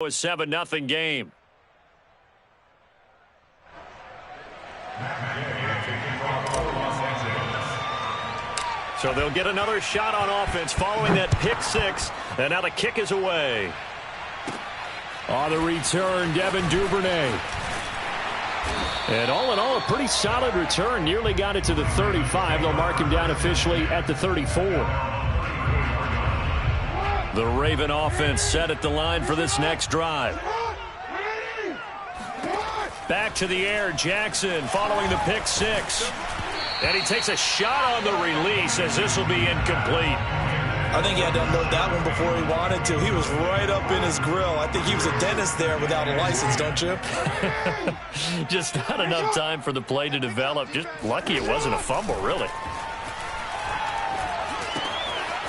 A 7-0 game. So they'll get another shot on offense following that pick six. And now the kick is away. On the return, Devin Duvernay. And all in all, a pretty solid return. Nearly got it to the 35. They'll mark him down officially at the 34. The Raven offense set at the line for this next drive. Back to the air, Jackson following the pick six. And he takes a shot on the release as this will be incomplete. I think he had to unload that one before he wanted to. He was right up in his grill. I think he was a dentist there without a license, don't you? Just not enough time for the play to develop. Just lucky it wasn't a fumble, really.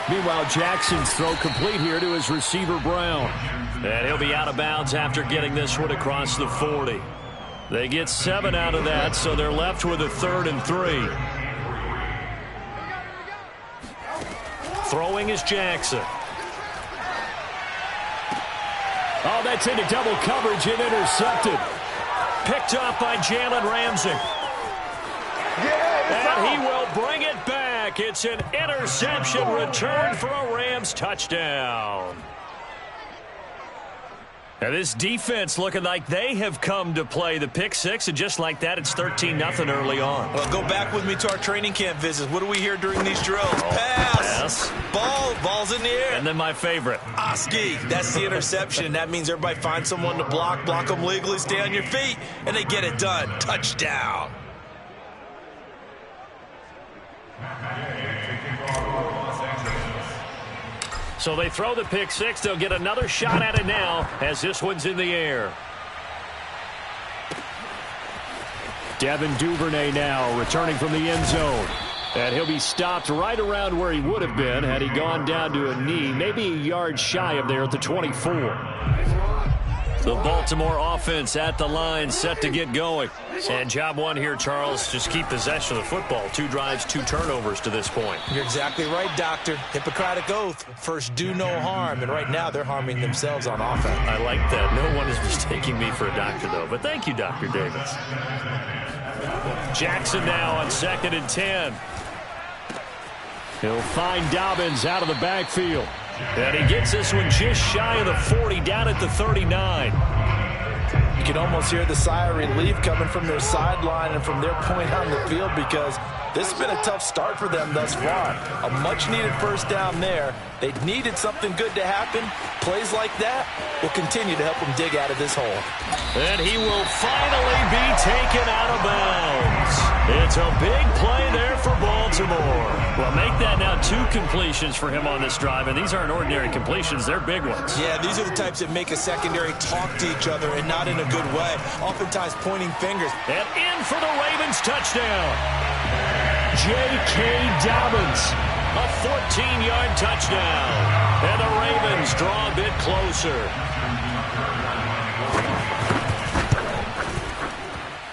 Meanwhile, Jackson's throw complete here to his receiver, Brown. And he'll be out of bounds after getting this one across the 40. They get 7 out of that, so they're left with a 3rd and 3. Throwing is Jackson. Oh, that's into double coverage and intercepted. Picked off by Jalen Ramsey. And he will bring it back. It's an interception return for a Rams touchdown. Now this defense looking like they have come to play the pick six, and just like that, it's 13-0 early on. Well, go back with me to our training camp visits. What do we hear during these drills? Pass. Ball's in the air. And then my favorite. Oski. That's the interception. That means everybody finds someone to block them legally, stay on your feet, and they get it done. Touchdown. So they throw the pick six. They'll get another shot at it now as this one's in the air. Devin Duvernay now returning from the end zone. And he'll be stopped right around where he would have been had he gone down to a knee, maybe a yard shy of there at the 24. The Baltimore offense at the line set to get going. And job one here, Charles, just keep possession of the football. 2 drives, 2 turnovers to this point. You're exactly right, Doctor. Hippocratic oath. First, do no harm. And right now, they're harming themselves on offense. I like that. No one is mistaking me for a doctor, though. But thank you, Dr. Davis. Jackson now on 2nd and 10. He'll find Dobbins out of the backfield. And he gets this one just shy of the 40, down at the 39. You can almost hear the sigh of relief coming from their sideline and from their point on the field, because this has been a tough start for them thus far. A much-needed first down there. They needed something good to happen. Plays like that will continue to help them dig out of this hole. And he will finally be taken out of bounds. It's a big play there for Baltimore. Well, make that now 2 completions for him on this drive, and these aren't ordinary completions. They're big ones. Yeah, these are the types that make a secondary talk to each other, and not in a good way. Oftentimes pointing fingers. And in for the Ravens touchdown. J.K. Dobbins, a 14-yard touchdown. And the Ravens draw a bit closer.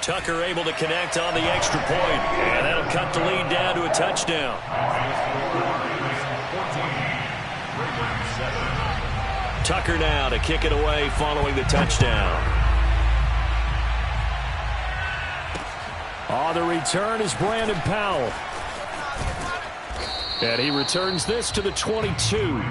Tucker able to connect on the extra point. And that'll cut the lead down to a touchdown. Tucker now to kick it away following the touchdown. On the return is Brandon Powell. And he returns this to the 22.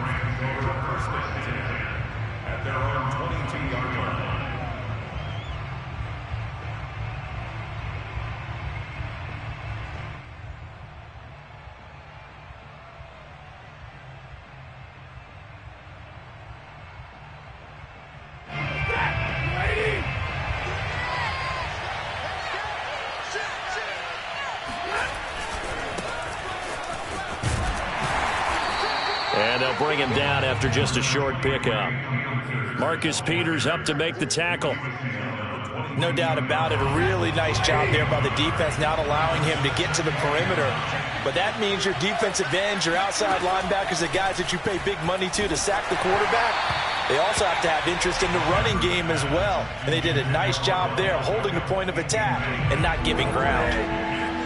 And they'll bring him down after just a short pickup. Marcus Peters up to make the tackle. No doubt about it. A really nice job there by the defense, not allowing him to get to the perimeter. But that means your defensive ends, your outside linebackers, the guys that you pay big money to sack the quarterback, they also have to have interest in the running game as well. And they did a nice job there of holding the point of attack and not giving ground.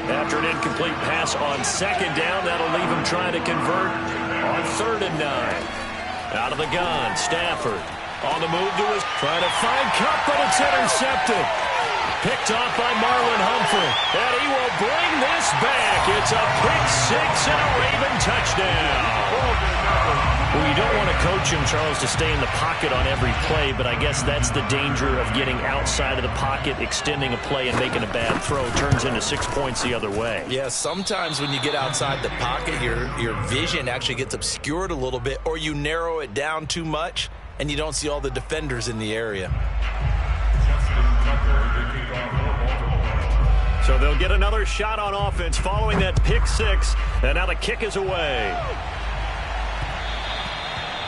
After an incomplete pass on 2nd down, that'll leave him trying to convert on 3rd and 9. Out of the gun, Stafford. On the move to his... Trying to find Cup, but it's intercepted. Picked off by Marlon Humphrey. And he will bring this back. It's a pick six and a Raven touchdown. Well, you don't want to coach him, Charles, to stay in the pocket on every play, but I guess that's the danger of getting outside of the pocket, extending a play, and making a bad throw. Turns into 6 points the other way. Yeah, sometimes when you get outside the pocket, your vision actually gets obscured a little bit, or you narrow it down too much, and you don't see all the defenders in the area. So they'll get another shot on offense following that pick six, and now the kick is away.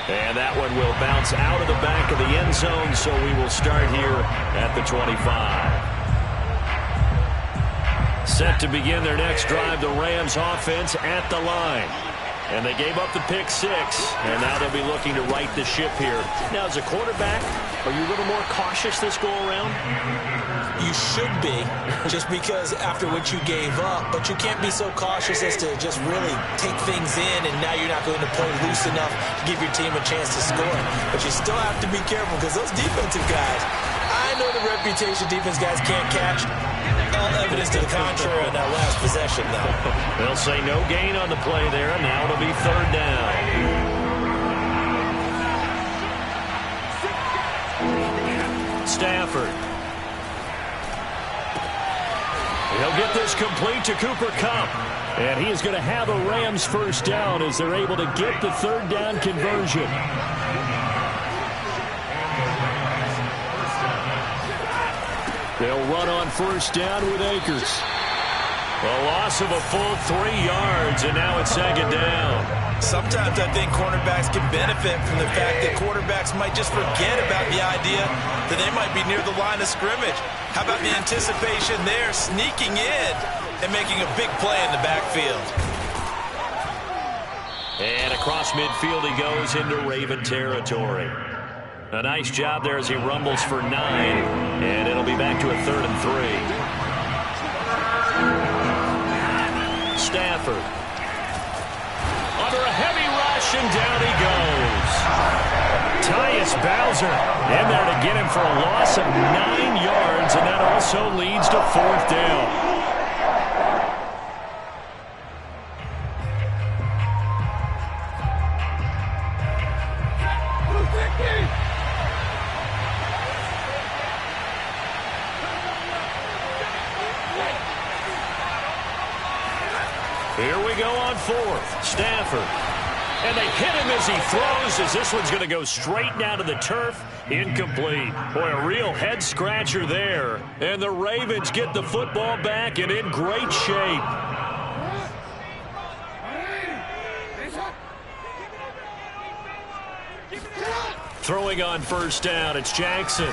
And that one will bounce out of the back of the end zone, so we will start here at the 25. Set to begin their next drive, the Rams offense at the line. And they gave up the pick six, and now they'll be looking to right the ship here. Now, as a quarterback, are you a little more cautious this go-around? You should be, just because after what you gave up, but you can't be so cautious as to just really take things in, and now you're not going to play loose enough to give your team a chance to score. But you still have to be careful, because those defensive guys, I know the reputation defense guys can't catch. All evidence to the contrary on that last possession, though. They'll say no gain on the play there, and now it'll be third down. Stafford. He'll get this complete to Cooper Kupp. And he is going to have a Rams first down as they're able to get the third down conversion. They'll run on first down with Akers. A loss of a full 3 yards, and now it's second down. Sometimes I think cornerbacks can benefit from the fact that quarterbacks might just forget about the idea that they might be near the line of scrimmage. How about the anticipation there, sneaking in and making a big play in the backfield? And across midfield he goes into Raven territory. A nice job there as he rumbles for 9, and it'll be back to a 3rd and 3. Stafford. Under a heavy rush, and down he goes. Tyus Bowser in there to get him for a loss of 9 yards, and that also leads to 4th down. Here we go on 4th. Stafford. And they hit him as he throws, as this one's going to go straight down to the turf. Incomplete. Boy, a real head-scratcher there. And the Ravens get the football back and in great shape. Throwing on first down, it's Jackson.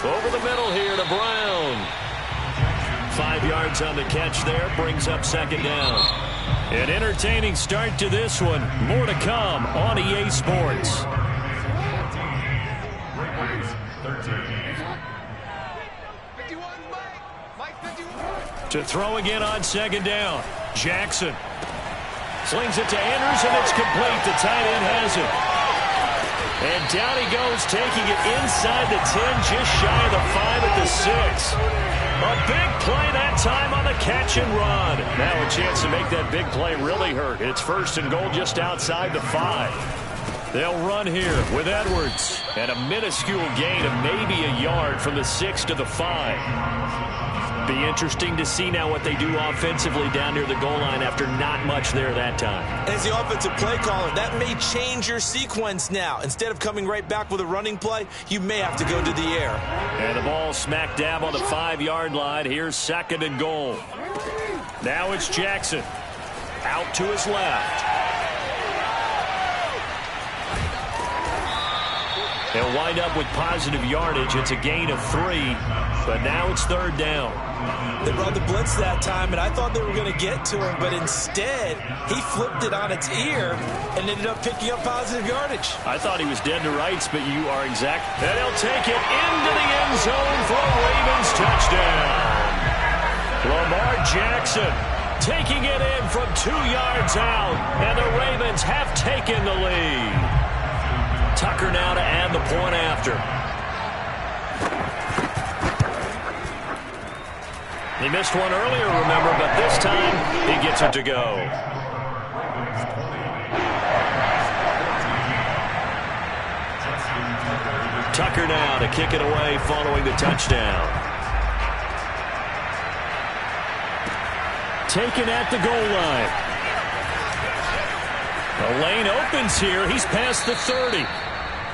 Over the middle here to Brown. 5 yards on the catch there, brings up second down. An entertaining start to this one. More to come on EA Sports. To throw again on second down. Jackson slings it to Andrews, and it's complete. The tight end has it. And down he goes, taking it inside the 10, just shy of the 5 at the 6. A big play that time on the catch and run. Now a chance to make that big play really hurt. It's 1st and goal just outside the 5. They'll run here with Edwards. And a minuscule gain of maybe a yard from the 6 to the 5. Be interesting to see now what they do offensively down near the goal line after not much there that time. As the offensive play caller, that may change your sequence now. Instead of coming right back with a running play, you may have to go to the air. And the ball smack dab on the 5-yard line. Here's 2nd and goal. Now it's Jackson. Out to his left. They'll wind up with positive yardage. It's a gain of 3, but now it's 3rd down. They brought the blitz that time, and I thought they were going to get to him, but instead, he flipped it on its ear and ended up picking up positive yardage. I thought he was dead to rights, but you are exact. And he'll take it into the end zone for a Ravens touchdown. Lamar Jackson taking it in from 2 yards out, and the Ravens have taken the lead. Tucker now to add the point after. He missed one earlier, remember, but this time he gets it to go. Tucker now to kick it away following the touchdown. Taken at the goal line. The lane opens here. He's past the 30.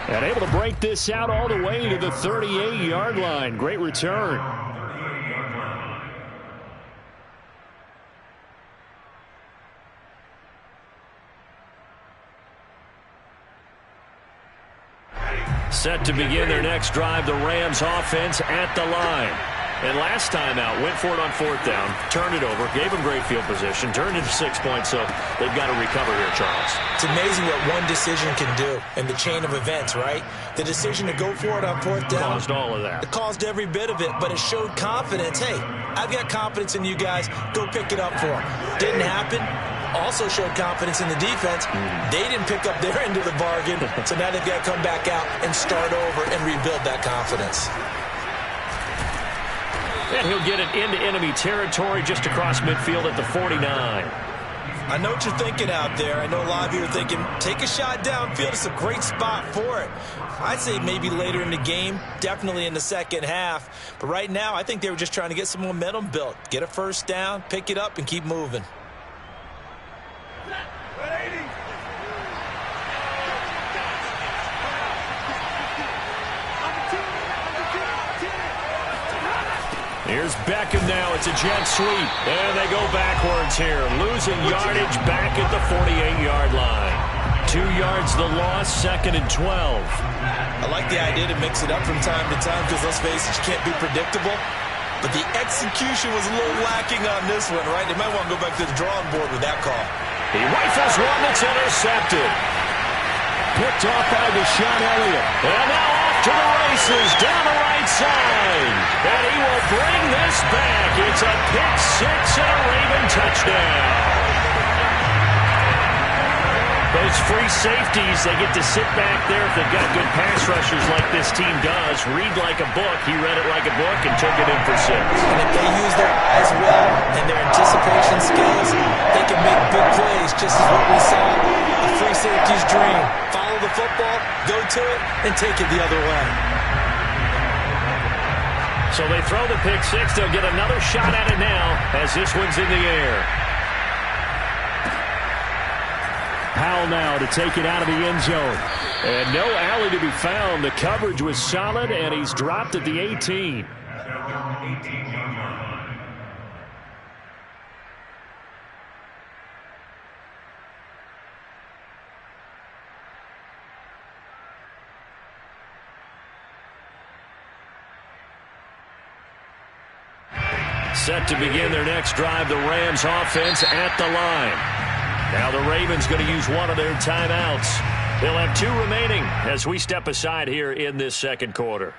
And able to break this out all the way to the 38-yard line. Great return. Set to begin their next drive, the Rams offense at the line. And last time out, went for it on 4th down, turned it over, gave them great field position, turned into 6 points, so they've got to recover here, Charles. It's amazing what one decision can do in the chain of events, right? The decision to go for it on 4th down. Caused all of that. It caused every bit of it, but it showed confidence. Hey, I've got confidence in you guys. Go pick it up for them. Didn't happen. Also showed confidence in the defense. They didn't pick up their end of the bargain, so now they've got to come back out and start over and rebuild that confidence. And he'll get it into enemy territory just across midfield at the 49. I know what you're thinking out there. I know a lot of you are thinking, take a shot downfield. It's a great spot for it. I'd say maybe later in the game, definitely in the second half. But right now, I think they were just trying to get some momentum built. Get a first down, pick it up, and keep moving. Here's Beckham now. It's a jet sweep. And they go backwards here. Losing yardage back at the 48-yard line. 2 yards the loss, 2nd and 12. I like the idea to mix it up from time to time because, let's face it, you can't be predictable. But the execution was a little lacking on this one, right? They might want to go back to the drawing board with that call. He rifles one that's intercepted. Picked off by Deshaun Elliott. And now off to the races down the right side. And he will bring this back. It's a pick six and a Raven touchdown. Those free safeties, they get to sit back there if they've got good pass rushers like this team does. Read like a book. He read it like a book and took it in for 6. And if they use their eyes well and their anticipation skills, they can make big plays, just as what we saw. A free safety's dream. Follow the football, go to it, and take it the other way. So they throw the pick six. They'll get another shot at it now as this one's in the air. Powell now to take it out of the end zone. And no alley to be found. The coverage was solid, and he's dropped at the 18. Set to begin their next drive, the Rams offense at the line. Now the Ravens going to use one of their timeouts. They'll have 2 remaining as we step aside here in this second quarter.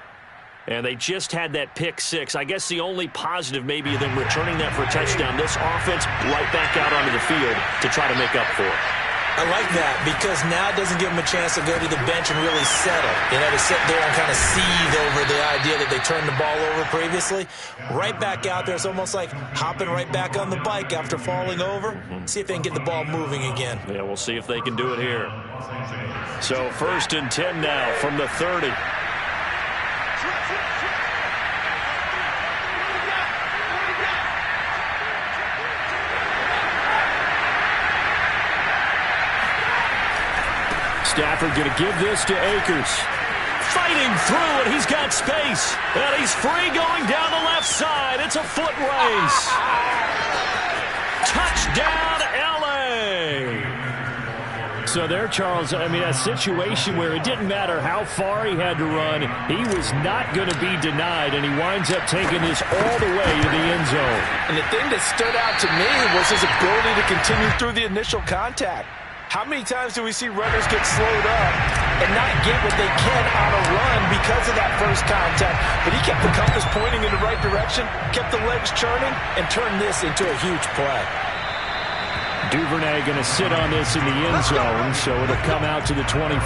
And they just had that pick six. I guess the only positive maybe them returning that for a touchdown. This offense right back out onto the field to try to make up for it. I like that because now it doesn't give them a chance to go to the bench and really settle. You know, to sit there and kind of seethe over the idea that they turned the ball over previously. Right back out there. It's almost like hopping right back on the bike after falling over. See if they can get the ball moving again. Yeah, we'll see if they can do it here. So 1st and 10 now from the 30. Stafford going to give this to Akers. Fighting through it. He's got space. And he's free going down the left side. It's a foot race. Touchdown, L.A. So there, Charles, I mean, a situation where it didn't matter how far he had to run. He was not going to be denied, and he winds up taking this all the way to the end zone. And the thing that stood out to me was his ability to continue through the initial contact. How many times do we see runners get slowed up and not get what they can on a run because of that first contact? But he kept the compass pointing in the right direction, kept the legs churning, and turned this into a huge play. Duvernay going to sit on this in the end zone, so it'll come out to the 25.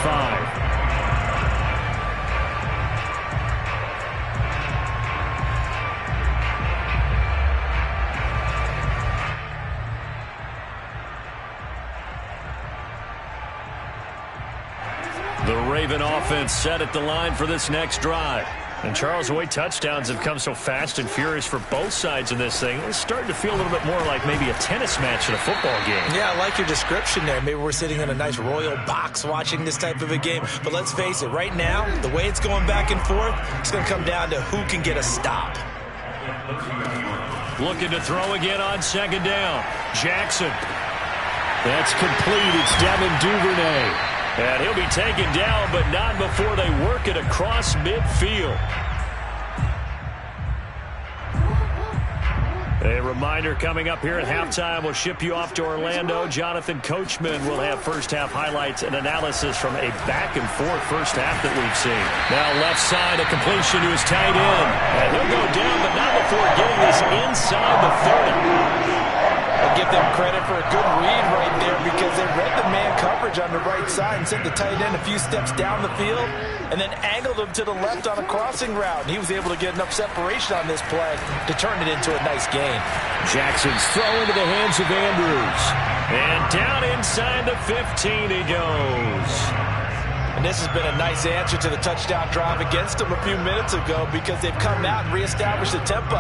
Raven offense set at the line for this next drive. And Charles, the way touchdowns have come so fast and furious for both sides of this thing, it's starting to feel a little bit more like maybe a tennis match in a football game. Yeah, I like your description there. Maybe we're sitting in a nice royal box watching this type of a game. But let's face it, right now, the way it's going back and forth, it's going to come down to who can get a stop. Looking to throw again on second down. Jackson. That's complete. It's Devin Duvernay. And he'll be taken down, but not before they work it across midfield. A reminder coming up here at halftime. We'll ship you off to Orlando. Jonathan Coachman will have first-half highlights and analysis from a back-and-forth first half that we've seen. Now left side, a completion to his tight end. And he'll go down, but not before getting this inside the 30. I give them credit for a good read right there because they read the man coverage on the right side and sent the tight end a few steps down the field and then angled him to the left on a crossing route. And he was able to get enough separation on this play to turn it into a nice gain. Jackson's throw into the hands of Andrews. And down inside the 15 he goes. And this has been a nice answer to the touchdown drive against them a few minutes ago because they've come out and reestablished the tempo.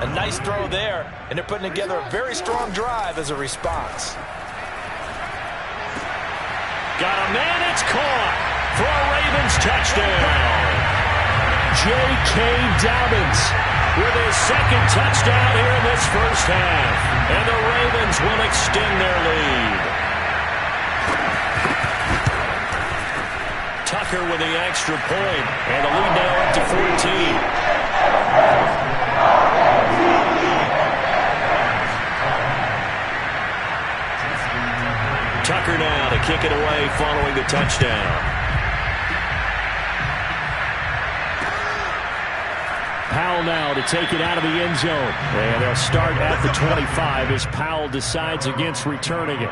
A nice throw there, and they're putting together a very strong drive as a response. Got a man, it's caught for a Ravens touchdown. J.K. Dobbins with his second touchdown here in this first half. And the Ravens will extend their lead. Tucker with the extra point, and the lead now up to 14. Tucker now to kick it away following the touchdown. Powell now to take it out of the end zone. And they'll start at the 25 as Powell decides against returning it.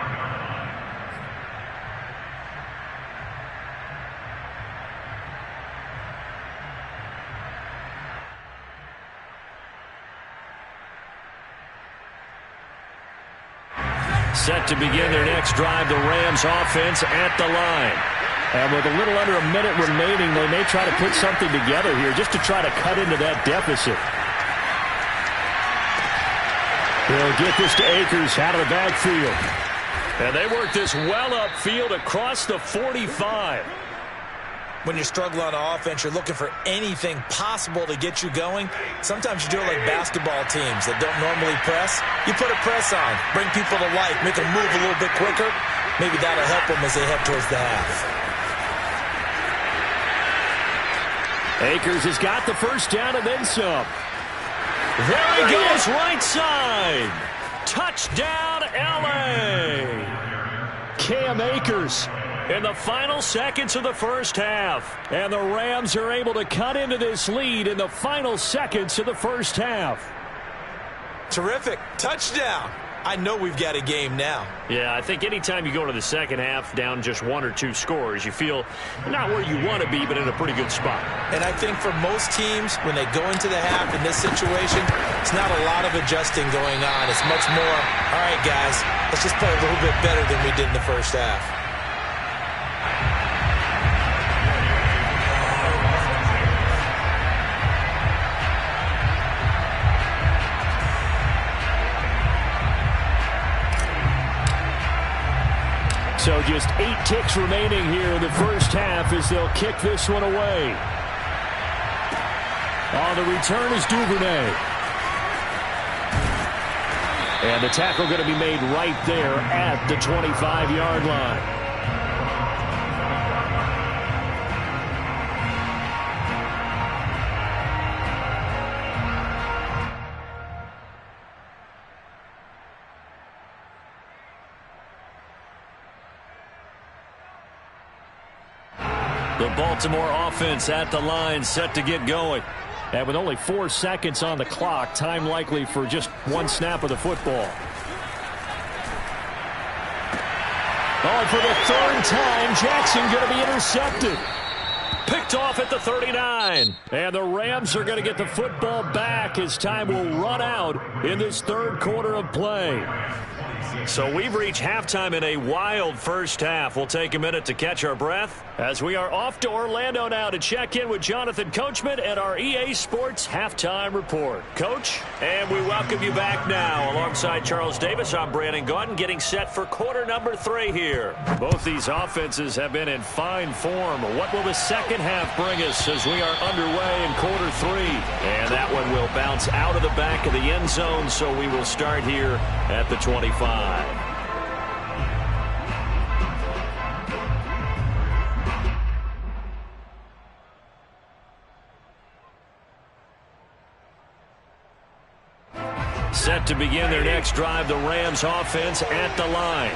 Set to begin their next drive, the Rams offense at the line. And with a little under a minute remaining, they may try to put something together here just to try to cut into that deficit. They'll get this to Akers out of the backfield. And they work this well upfield across the 45. When you struggle on offense, you're looking for anything possible to get you going. Sometimes you do it like basketball teams that don't normally press. You put a press on, bring people to life, make them move a little bit quicker. Maybe that'll help them as they head towards the half. Akers has got the first down and then some. There he goes, right side. Touchdown, L.A. Cam Akers in the final seconds of the first half. And the Rams are able to cut into this lead in the final seconds of the first half. Terrific. Touchdown. I know we've got a game now. Yeah, I think anytime you go to the second half down just one or two scores, you feel not where you want to be, but in a pretty good spot. And I think for most teams, when they go into the half in this situation, it's not a lot of adjusting going on. It's much more, all right, guys, let's just play a little bit better than we did in the first half. So just 8 ticks remaining here in the first half as they'll kick this one away. On the return is Duvernay. And the tackle going to be made right there at the 25-yard line. The Baltimore offense at the line, set to get going. And with only 4 seconds on the clock, time likely for just one snap of the football. Oh, for the third time, Jackson going to be intercepted. Picked off at the 39. And the Rams are going to get the football back as time will run out in this third quarter of play. So we've reached halftime in a wild first half. We'll take a minute to catch our breath as we are off to Orlando now to check in with Jonathan Coachman and our EA Sports Halftime Report. Coach, and we welcome you back now. Alongside Charles Davis, I'm Brandon Gaudin, getting set for quarter number 3 here. Both these offenses have been in fine form. What will the second half bring us as we are underway in quarter 3? And that one will bounce out of the back of the end zone, so we will start here at the 25. Set to begin their next drive, the Rams offense at the line.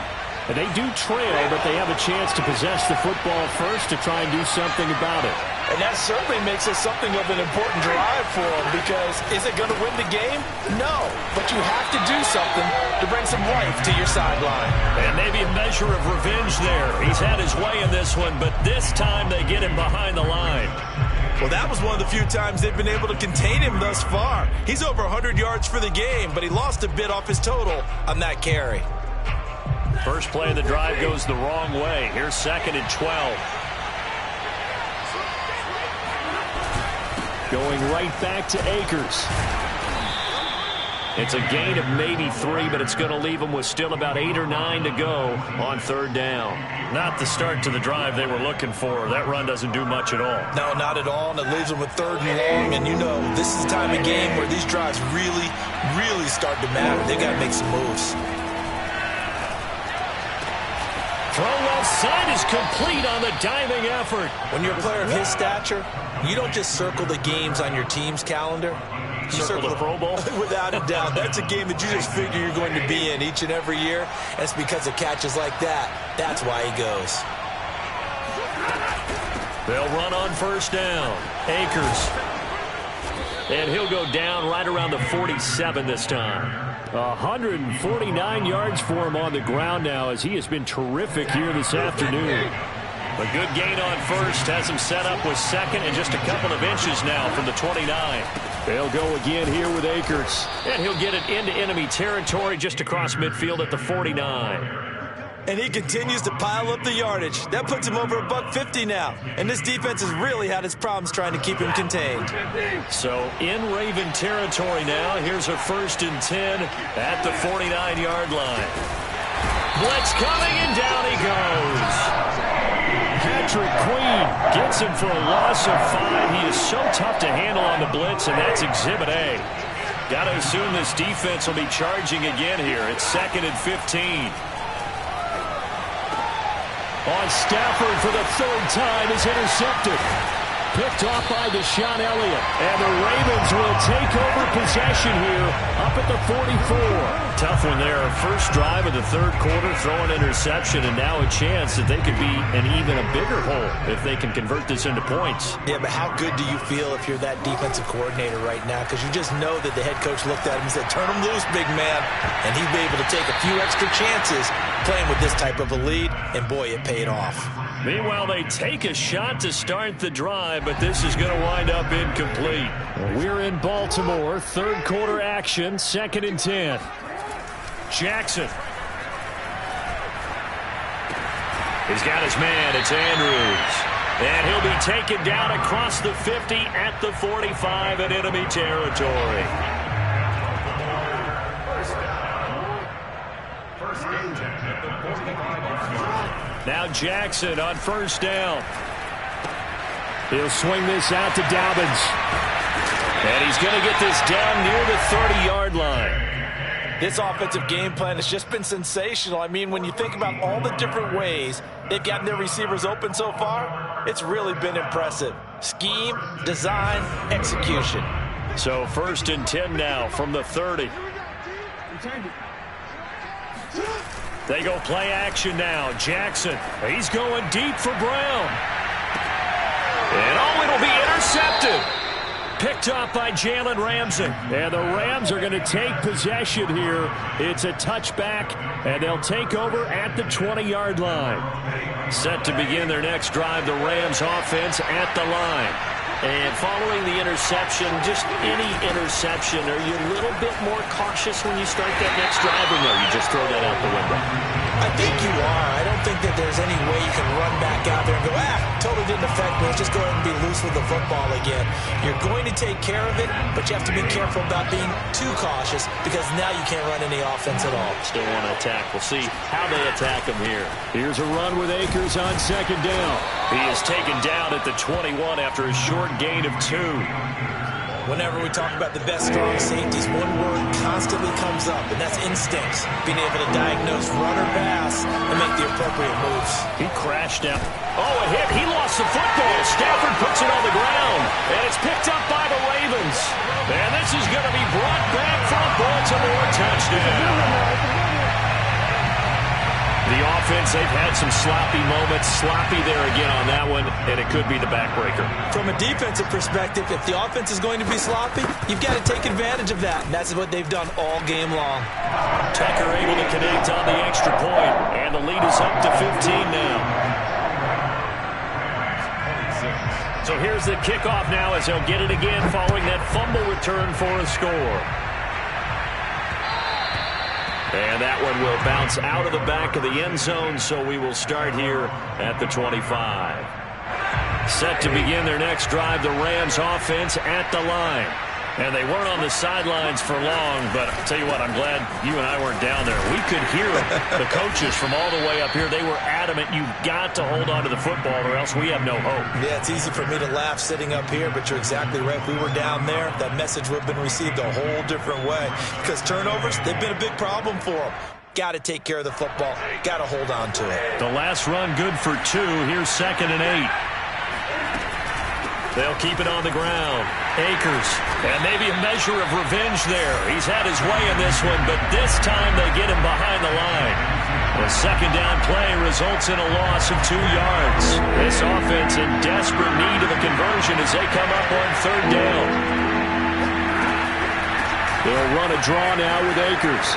And they do trail, but they have a chance to possess the football first to try and do something about it. And that certainly makes it something of an important drive for them, because is it going to win the game? No, but you have to do something to bring some life to your sideline. And maybe a measure of revenge there. He's had his way in this one, but this time they get him behind the line. Well, that was one of the few times they've been able to contain him thus far. He's over 100 yards for the game, but he lost a bit off his total on that carry. First play of the drive goes the wrong way. Here's 2nd and 12. Going right back to Akers. It's a gain of maybe 3, but it's going to leave them with still about 8 or 9 to go on 3rd down. Not the start to the drive they were looking for. That run doesn't do much at all. No, not at all, and it leaves them with 3rd and long. And you know, this is the time of game where these drives really start to matter. They got to make some moves. Throw left side is complete on the diving effort. When you're a player of his stature, you don't just circle the games on your team's calendar. You circle the Pro Bowl? Without a doubt. That's a game that you just figure you're going to be in each and every year. And it's because of catches like that. That's why he goes. They'll run on 1st down. Akers. And he'll go down right around the 47 this time. 149 yards for him on the ground now, as he has been terrific here this afternoon. A good gain on 1st, has him set up with 2nd and just a couple of inches now from the 29. They'll go again here with Akers. And he'll get it into enemy territory just across midfield at the 49. And he continues to pile up the yardage. That puts him over $150 now. And this defense has really had its problems trying to keep him contained. So in Raven territory now. Here's a 1st and 10 at the 49-yard line. Blitz coming, and down he goes. Patrick Queen gets him for a loss of 5. He is so tough to handle on the blitz, and that's Exhibit A. Got to assume this defense will be charging again here. It's 2nd and 15. On Stafford for the 3rd time is intercepted. Picked off by Deshaun Elliott. And the Ravens will take over possession here up at the 44. Tough one there. First drive of the 3rd quarter, throw an interception, and now a chance that they could be in even a bigger hole if they can convert this into points. Yeah, but how good do you feel if you're that defensive coordinator right now? Because you just know that the head coach looked at him and said, turn him loose, big man. And he'd be able to take a few extra chances playing with this type of a lead, and boy, it paid off. Meanwhile, they take a shot to start the drive, but this is going to wind up incomplete. We're in Baltimore, 3rd quarter action, 2nd and 10. Jackson. He's got his man, it's Andrews. And he'll be taken down across the 50 at the 45 in enemy territory. Now Jackson on 1st down. He'll swing this out to Dobbins. And he's going to get this down near the 30-yard line. This offensive game plan has just been sensational. I mean, when you think about all the different ways they've gotten their receivers open so far, it's really been impressive. Scheme, design, execution. So 1st and 10 now from the 30. They go play action now. Jackson, he's going deep for Brown. And it'll be intercepted. Picked off by Jalen Ramsey. And the Rams are going to take possession here. It's a touchback, and they'll take over at the 20-yard line. Set to begin their next drive, the Rams offense at the line. And following the interception, just any interception, are you a little bit more cautious when you start that next drive, or no, you just throw that out the window? I think you are. I don't think that there's any way you can run back out there and go, totally didn't affect me. Let's just go ahead and be loose with the football again. You're going to take care of it, but you have to be careful about being too cautious because now you can't run any offense at all. Still want to attack. We'll see how they attack him here. Here's a run with Akers on second down. He is taken down at the 21 after a short gain of 2. Whenever we talk about the best strong safeties, one word constantly comes up, and that's instincts. Being able to diagnose run or pass and make the appropriate moves. He crashed out. Oh, a hit. He lost the football. Stafford puts it on the ground, and it's picked up by the Ravens. And this is going to be brought back for a Baltimore touchdown. The offense, they've had some sloppy moments. Sloppy there again on that one, and it could be the backbreaker. From a defensive perspective, if the offense is going to be sloppy, you've got to take advantage of that. And that's what they've done all game long. Tucker able to connect on the extra point, and the lead is up to 15 now. So here's the kickoff now as they'll get it again following that fumble return for a score. And that one will bounce out of the back of the end zone, so we will start here at the 25. Set to begin their next drive, the Rams offense at the line. And they weren't on the sidelines for long, but I'll tell you what, I'm glad you and I weren't down there. We could hear the coaches from all the way up here. They were adamant, you've got to hold on to the football or else we have no hope. Yeah, it's easy for me to laugh sitting up here, but you're exactly right. If we were down there, that message would have been received a whole different way. Because turnovers, they've been a big problem for them. Got to take care of the football. Got to hold on to it. The last run good for 2. Here's 2nd and 8. They'll keep it on the ground. Akers, and maybe a measure of revenge there. He's had his way in this one, but this time they get him behind the line. The second down play results in a loss of 2 yards. This offense in desperate need of a conversion as they come up on 3rd down. They'll run a draw now with Akers.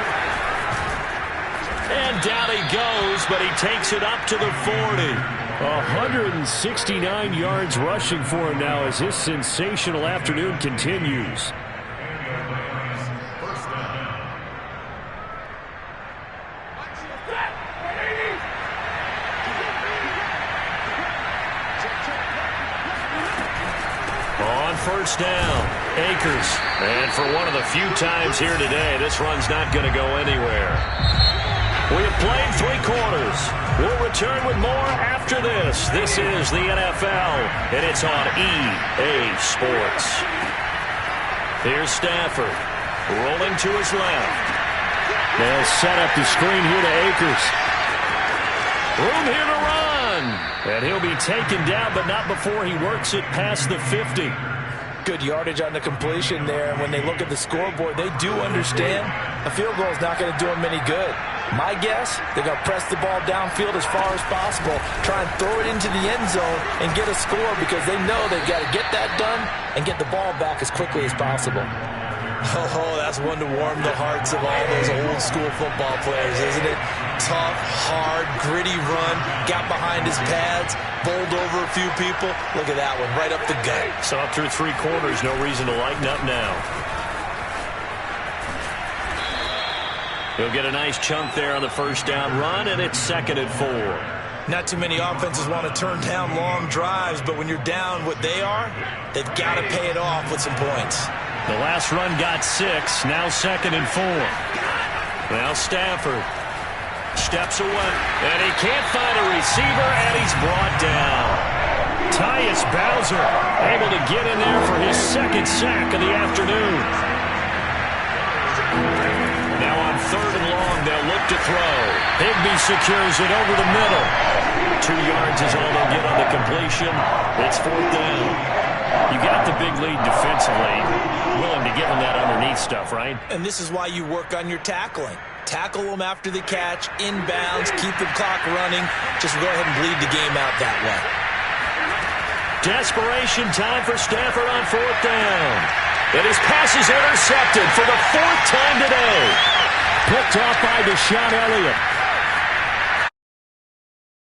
And down he goes, but he takes it up to the 40. 169 yards rushing for him now as his sensational afternoon continues. On 1st down, Akers. And for one of the few times here today, this run's not going to go anywhere. We have played 3 quarters. We'll return with more after this. This is the NFL, and it's on EA Sports. Here's Stafford, rolling to his left. They'll set up the screen here to Akers. Room here to run. And he'll be taken down, but not before he works it past the 50. Good yardage on the completion there. And when they look at the scoreboard, they do understand a field goal is not going to do them any good. My guess, they're going to press the ball downfield as far as possible, try and throw it into the end zone and get a score because they know they've got to get that done and get the ball back as quickly as possible. Oh, that's one to warm the hearts of all those old school football players, isn't it? Tough, hard, gritty run, got behind his pads, bowled over a few people. Look at that one, right up the gut. So up through 3 quarters, no reason to lighten up now. He'll get a nice chunk there on the 1st down run, and it's 2nd and 4. Not too many offenses want to turn down long drives, but when you're down what they are, they've got to pay it off with some points. The last run got 6, now 2nd and 4. Now Stafford steps away, and he can't find a receiver, and he's brought down. Tyus Bowser able to get in there for his 2nd sack of the afternoon. Now on 3rd and long, they'll look to throw. Higbee secures it over the middle. 2 yards is all they'll get on the completion. It's 4th down. You got the big lead defensively. Willing to give them that underneath stuff, right? And this is why you work on your tackling. Tackle them after the catch, inbounds, keep the clock running. Just go ahead and bleed the game out that way. Desperation time for Stafford on 4th down. And his pass is intercepted for the 4th time today. Picked off by Deshaun Elliott.